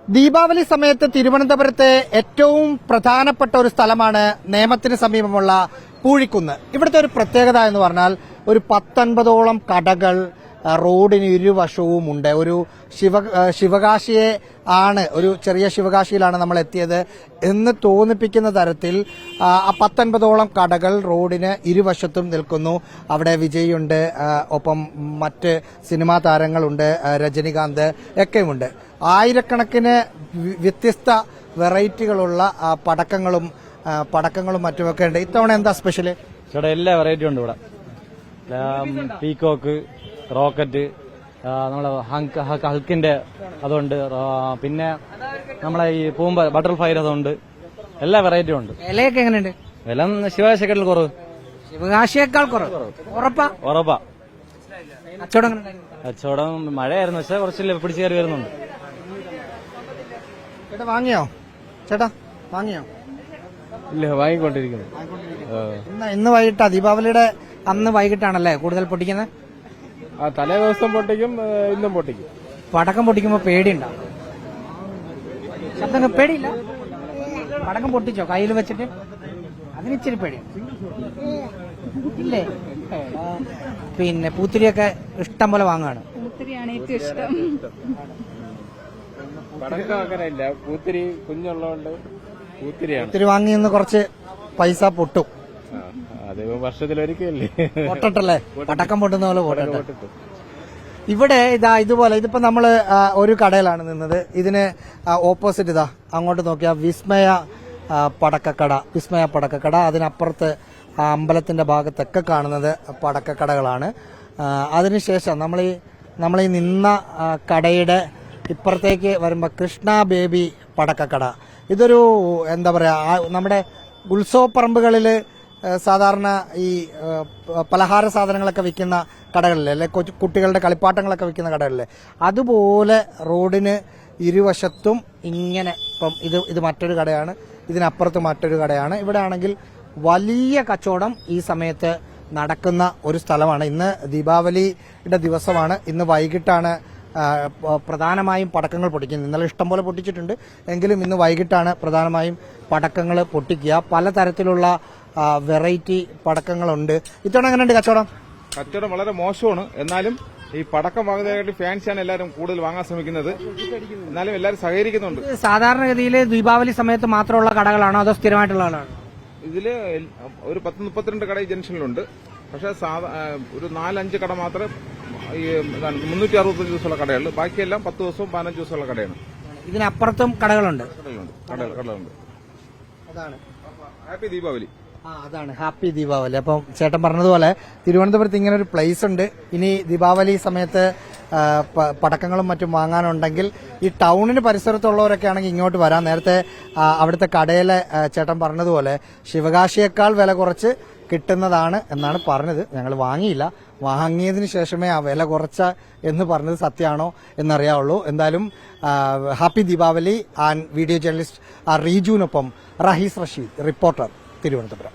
ദീപാവലി സമയത്ത് തിരുവനന്തപുരത്തെ ഏറ്റവും പ്രധാനപ്പെട്ട ഒരു സ്ഥലമാണ് നേമത്തിന് സമീപമുള്ള പൂഴിക്കുന്ന്. ഇവിടുത്തെ ഒരു പ്രത്യേകത എന്ന് പറഞ്ഞാൽ ഒരു 19ഓളം കടകൾ റോഡിന് ഇരുവശവും ഉണ്ട്. ഒരു ശിവകാശിയെ ആണ്, ഒരു ചെറിയ ശിവകാശിയിലാണ് നമ്മൾ എത്തിയത് എന്ന് തോന്നിപ്പിക്കുന്ന തരത്തിൽ 19ഓളം കടകൾ റോഡിന് ഇരുവശത്തും നിൽക്കുന്നു. അവിടെ വിജയുണ്ട്, ഒപ്പം മറ്റ് സിനിമാ താരങ്ങളുണ്ട്, രജനികാന്ത് ഒക്കെയുമുണ്ട്. ആയിരക്കണക്കിന് വ്യത്യസ്ത വെറൈറ്റികളുള്ള പടക്കങ്ങളും മറ്റുമൊക്കെ ഉണ്ട്. ഇത്തവണ എന്താ സ്പെഷ്യല്? ചേട്ടാ എല്ലാ വെറൈറ്റി ഉണ്ട് ഇവിടെ. പീകോക്ക്, റോക്കറ്റ്, നമ്മളെ ഹൽക്കിന്റെ അതുണ്ട്, പിന്നെ നമ്മളെ ഈ ബട്ടർഫ്ലൈ അതുണ്ട്. എല്ലാ വെറൈറ്റിയും ഉണ്ട്. വിലയൊക്കെ എങ്ങനെയുണ്ട്? വില ശിവകാശിയേക്കാൾ കുറവ്. ശിവകാശിയേക്കാൾ കുറവ്? ഉറപ്പാ? കച്ചവടം മഴയായിരുന്നു, പക്ഷെ കുറച്ച് പിടിച്ചു കയറി വരുന്നുണ്ട്. ചേട്ടാ വാങ്ങിയോ? ഇല്ല, വാങ്ങിക്കൊണ്ടിരിക്കുന്നു. ഇന്ന് വൈകിട്ടാ, ദീപാവലിയുടെ അന്ന് വൈകിട്ടാണല്ലേ കൂടുതൽ പൊട്ടിക്കുന്നത്? തലേ ദിവസം പൊട്ടിക്കും, ഇന്നും പൊട്ടിക്കും. പടക്കം പൊട്ടിക്കുമ്പോ പേടിയുണ്ടാവും? ശബ്ദം പേടിയില്ല? പടക്കം പൊട്ടിച്ചോ കയ്യിൽ വെച്ചിട്ട്? അതിനിച്ചിരി പേടി ഇല്ലേ? പിന്നെ പൂത്തിരിയൊക്കെ ഇഷ്ടം പോലെ വാങ്ങാണ്. പൂത്തിരിയാണ് ഏറ്റവും ഇഷ്ടം. പടക്കം അങ്ങനെയില്ല, പൂത്തിരി കുഞ്ഞുള്ളതുകൊണ്ട് പൂത്തിരിയാണ്. പൂത്തിരി വാങ്ങി നിന്ന് കുറച്ച് പൈസ പൊട്ടും. അത് വർഷത്തിലൊരിക്കലല്ലേ പൊട്ടട്ടല്ലേ? പടക്കം പൊട്ടുന്ന പോലെ പൊട്ടട്ടെ. ഇവിടെ ഇതുപോലെ ഇതിപ്പോ നമ്മള് ഒരു കടയിലാണ് നിന്നത്. ഇതിന് ഓപ്പോസിറ്റ് അങ്ങോട്ട് നോക്കിയാൽ വിസ്മയ പടക്കക്കട. അതിനപ്പുറത്ത് അമ്പലത്തിന്റെ ഭാഗത്തൊക്കെ കാണുന്നത് പടക്കക്കടകളാണ്. അതിനുശേഷം നമ്മളീ നിന്ന കടയുടെ ഇപ്പുറത്തേക്ക് വരുമ്പോ കൃഷ്ണ ബേബി പടക്കക്കട. ഇതൊരു എന്താ പറയാ, നമ്മുടെ ഉത്സവപ്പറമ്പുകളില് സാധാരണ ഈ പലഹാര സാധനങ്ങളൊക്കെ വിൽക്കുന്ന കടകളിലെ, അല്ലെ കുട്ടികളുടെ കളിപ്പാട്ടങ്ങളൊക്കെ വിൽക്കുന്ന കടകളിലെ, അതുപോലെ റോഡിന് ഇരുവശത്തും ഇങ്ങനെ. ഇപ്പം ഇത് മറ്റൊരു കടയാണ്, ഇതിനപ്പുറത്ത് മറ്റൊരു കടയാണ്. ഇവിടെ ആണെങ്കിൽ വലിയ കച്ചവടം ഈ സമയത്ത് നടക്കുന്ന ഒരു സ്ഥലമാണ്. ഇന്ന് ദീപാവലിയുടെ ദിവസമാണ്. ഇന്ന് വൈകിട്ടാണ് പ്രധാനമായും പടക്കങ്ങൾ പൊട്ടിക്കുന്നത്. ഇന്നലെ ഇഷ്ടംപോലെ പൊട്ടിച്ചിട്ടുണ്ട്, എങ്കിലും ഇന്ന് വൈകിട്ടാണ് പ്രധാനമായും പടക്കങ്ങൾ പൊട്ടിക്കുക. പലതരത്തിലുള്ള വെറൈറ്റി പടക്കങ്ങളുണ്ട്. ഇത്തവണ എങ്ങനെയുണ്ട് കച്ചവടം? കച്ചവടം വളരെ മോശമാണ്. എന്നാലും ഈ പടക്കം വാങ്ങുന്നതിനായിട്ട് ഫാൻസിയാണ് എല്ലാവരും കൂടുതൽ വാങ്ങാൻ ശ്രമിക്കുന്നത്. എന്നാലും എല്ലാവരും സഹകരിക്കുന്നുണ്ട്. സാധാരണഗതിയിൽ ദീപാവലി സമയത്ത് മാത്രമുള്ള കടകളാണോ അതോ സ്ഥിരമായിട്ടുള്ള കടകളാണോ? ഇതില് ഒരു 10-32 കട ഈ ജംഗ്ഷനിലുണ്ട്. പക്ഷെ ഒരു 4-5 കട മാത്രമേ 365 ദിവസമുള്ള കടയുള്ളൂ. ബാക്കിയെല്ലാം 10 ദിവസവും 15 ദിവസമുള്ള കടയാണ്. ഇതിനപ്പുറത്തും കടകളുണ്ട്. അതാണ് ഹാപ്പി ദീപാവലി. അതാണ് ഹാപ്പി ദീപാവലി. അപ്പം ചേട്ടൻ പറഞ്ഞതുപോലെ തിരുവനന്തപുരത്ത് ഇങ്ങനെ ഒരു പ്ലേസ് ഉണ്ട്. ഇനി ദീപാവലി സമയത്ത് പടക്കങ്ങളും മറ്റും വാങ്ങാനുണ്ടെങ്കിൽ ഈ ടൗണിന് പരിസരത്തുള്ളവരൊക്കെ ആണെങ്കിൽ ഇങ്ങോട്ട് വരാം. നേരത്തെ അവിടുത്തെ കടയിലെ ചേട്ടൻ പറഞ്ഞതുപോലെ ശിവകാശിയേക്കാൾ വില കുറച്ച് കിട്ടുന്നതാണ് എന്നാണ് പറഞ്ഞത്. ഞങ്ങൾ വാങ്ങിയില്ല, വാങ്ങിയതിനു ശേഷമേ ആ വില കുറച്ച എന്ന് പറഞ്ഞത് സത്യമാണോ എന്നറിയാവുള്ളൂ. എന്തായാലും happy Deepavali. And video journalist റീജുവിനൊപ്പം റഹീസ് റഷീദ്, റിപ്പോർട്ടർ, തിരുവനന്തപുരം.